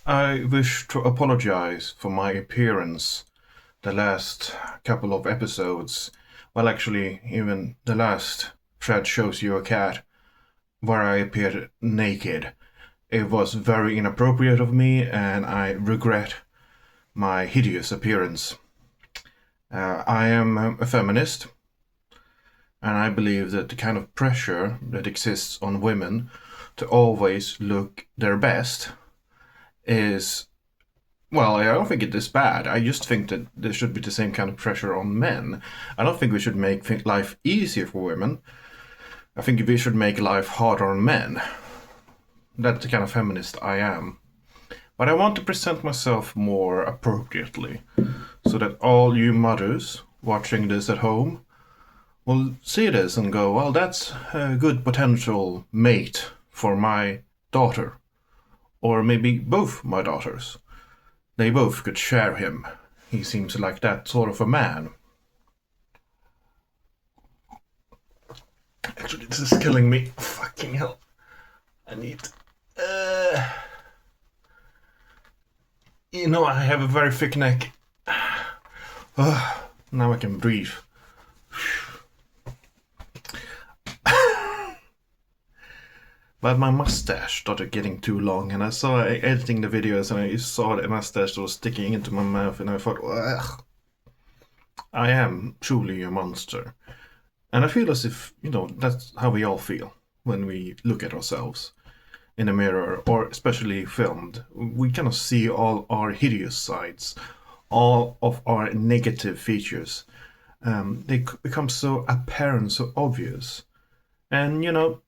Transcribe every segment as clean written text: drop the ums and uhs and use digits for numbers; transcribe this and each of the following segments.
I wish to apologize for my appearance the last couple of episodes. Well, actually, even the last Fred Shows You a Cat, where I appeared naked. It was very inappropriate of me, and I regret my hideous appearance. I am a feminist, and I believe that the kind of pressure that exists on women to always look their best is, well, I don't think it is bad. I just think that there should be the same kind of pressure on men. I don't think we should make life easier for women. I think we should make life harder on men. That's the kind of feminist I am. But I want to present myself more appropriately, so that all you mothers watching this at home will see this and go, well, that's a good potential mate for my daughter. Or maybe both my daughters. They both could share him. He seems like that sort of a man. Actually, this is killing me. Fucking hell. I need... I have a very thick neck. Now I can breathe. But my mustache started getting too long, and I saw editing the videos, and I saw the mustache that was sticking into my mouth, and I thought, ugh, I am truly a monster. And I feel as if, that's how we all feel when we look at ourselves in a mirror, or especially filmed. We kind of see all our hideous sides, all of our negative features. They become so apparent, so obvious. And,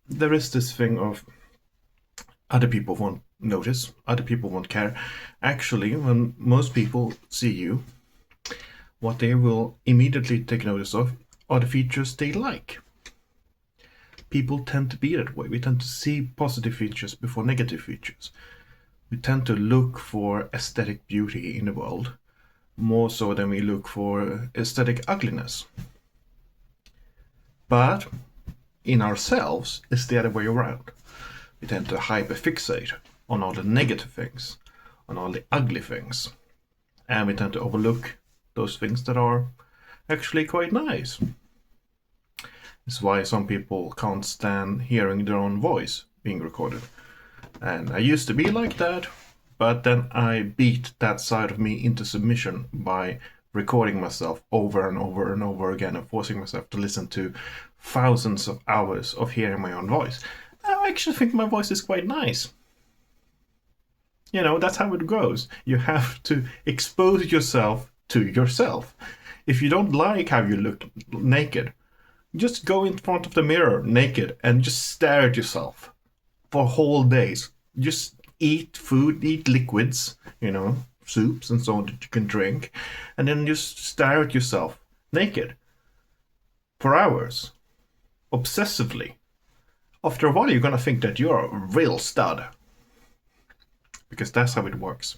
there is this thing of other people won't notice, other people won't care. Actually, when most people see you, what they will immediately take notice of are the features they like. People tend to be that way. We tend to see positive features before negative features. We tend to look for aesthetic beauty in the world, more so than we look for aesthetic ugliness. But in ourselves, it's the other way around. We tend to hyperfixate on all the negative things, on all the ugly things, and we tend to overlook those things that are actually quite nice. It's why some people can't stand hearing their own voice being recorded. And I used to be like that, but then I beat that side of me into submission by recording myself over and over and over again and forcing myself to listen to thousands of hours of hearing my own voice. I actually think my voice is quite nice. That's how it goes. You have to expose yourself to yourself. If you don't like how you look naked, just go in front of the mirror naked and just stare at yourself for whole days. Just eat food, eat liquids, soups and so on that you can drink, and then just stare at yourself naked for hours, obsessively. After a while, you're gonna think that you're a real stud, because that's how it works.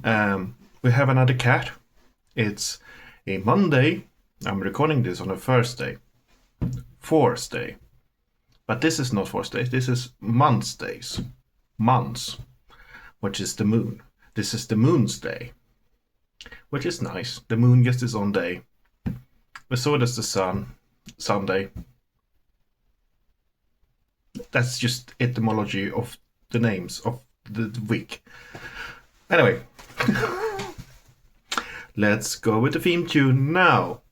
We have another cat. It's a Monday. I'm recording this on a Thursday, Force Day, but this is not Force Day. This is Month's Days, months, which is the moon. This is the Moon's Day, which is nice. The moon gets its own day, but so does the sun. Sunday. That's just etymology of the names of the week. Anyway, let's go with the theme tune now.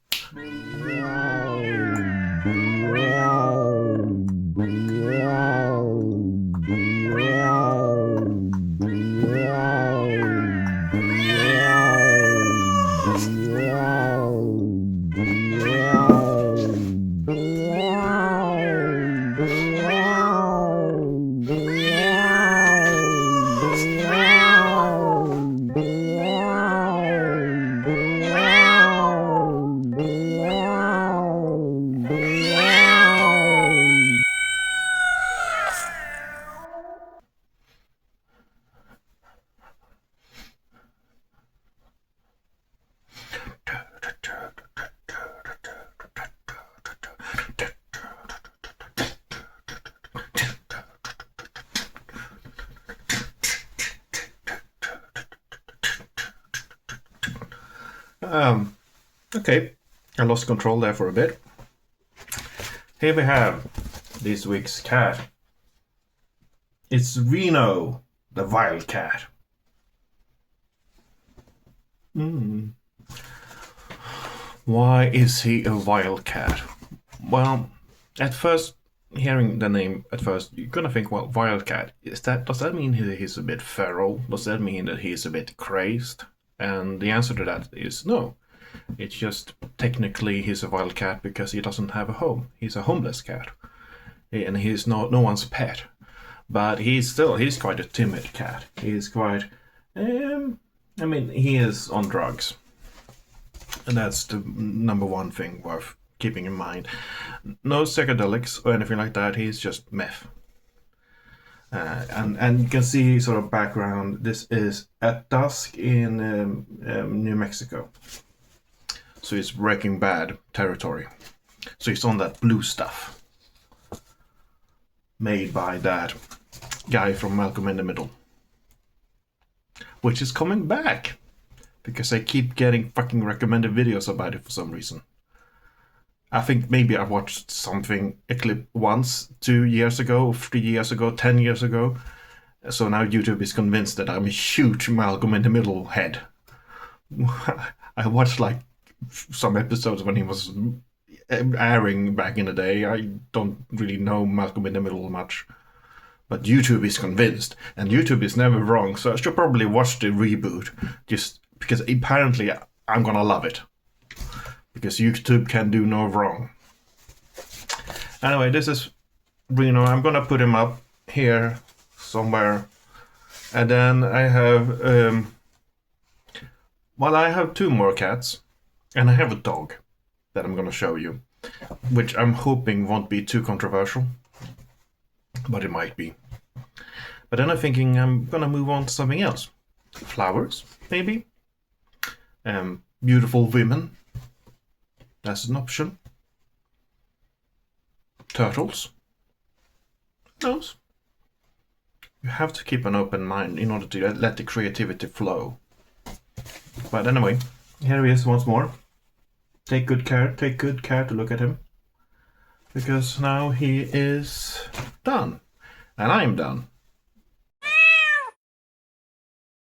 Okay, I lost control there for a bit. Here we have this week's cat. It's Reno, the wildcat. Why is he a wildcat? Well, at first, hearing the name at first, you're gonna think, well, wildcat. Does that mean he's a bit feral? Does that mean that he's a bit crazed? And the answer to that is no. It's just technically he's a wildcat because he doesn't have a home. He's a homeless cat, and he's no one's pet. But he's quite a timid cat. He's quite, he is on drugs, and that's the number one thing worth keeping in mind. No psychedelics or anything like that. He's just meth. And you can see sort of background. This is at dusk in New Mexico. So it's Breaking Bad territory. So it's on that blue stuff made by that guy from Malcolm in the Middle, which is coming back because I keep getting fucking recommended videos about it for some reason. I think maybe I watched a clip once, 2 years ago, 3 years ago, 10 years ago. So now YouTube is convinced that I'm a huge Malcolm in the Middle head. I watched like some episodes when he was airing back in the day. I don't really know Malcolm in the Middle much. But YouTube is convinced, and YouTube is never wrong, so I should probably watch the reboot, just because apparently I'm gonna love it. Because YouTube can do no wrong. Anyway, this is Reno. I'm gonna put him up here somewhere. And then I have, I have 2 more cats, and I have a dog that I'm gonna show you, which I'm hoping won't be too controversial, but it might be. But then I'm thinking I'm gonna move on to something else. Flowers, maybe? Beautiful women. That's an option. Turtles. Who knows? You have to keep an open mind in order to let the creativity flow. But anyway, here he is once more. Take good care to look at him. Because now he is done. And I'm done.